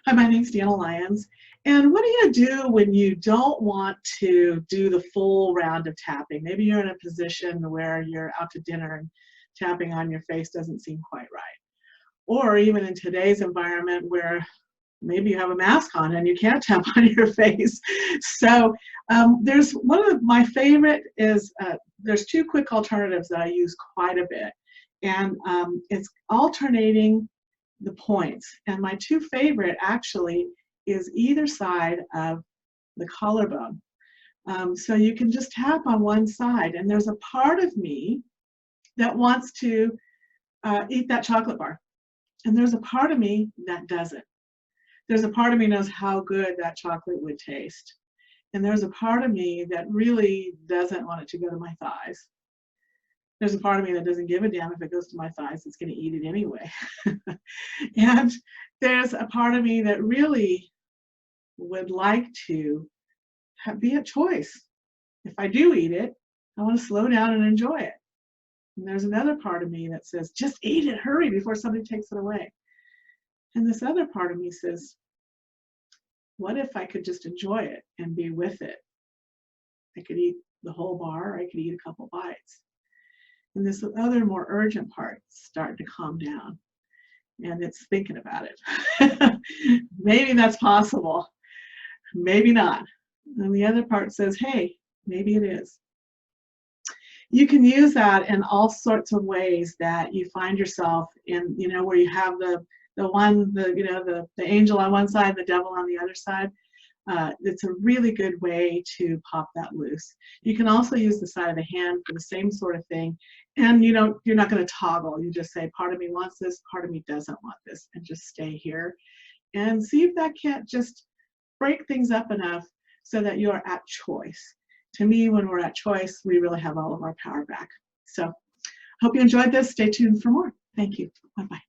Hi, my name's Deanna Lyons. And what do you do when you don't want to do the full round of tapping? Maybe you're in a position where you're out to dinner and tapping on your face doesn't seem quite right. Or even in today's environment where maybe you have a mask on and you can't tap on your face. So there's one of my favorite is there's two quick alternatives that I use quite a bit. And it's alternating the points. And my two favorite actually is either side of the collarbone. So you can just tap on one side, and there's a part of me that wants to eat that chocolate bar. And there's a part of me that doesn't. There's a part of me knows how good that chocolate would taste. And there's a part of me that really doesn't want it to go to my thighs. There's a part of me that doesn't give a damn if it goes to my thighs, it's going to eat it anyway. And there's a part of me that really would like to be a choice. If I do eat it, I want to slow down and enjoy it. And there's another part of me that says, just eat it, hurry, before somebody takes it away. And this other part of me says, what if I could just enjoy it and be with it? I could eat the whole bar, or I could eat a couple bites. And this other more urgent part starting to calm down. And it's thinking about it. Maybe that's possible. Maybe not. And the other part says, hey, maybe it is. You can use that in all sorts of ways that you find yourself in, where you have the angel on one side, the devil on the other side. It's a really good way to pop that loose. You can also use the side of the hand for the same sort of thing. And you're not going to toggle. You just say, part of me wants this, part of me doesn't want this, and just stay here. And see if that can't just break things up enough so that you are at choice. To me, when we're at choice, we really have all of our power back. So hope you enjoyed this. Stay tuned for more. Thank you. Bye-bye.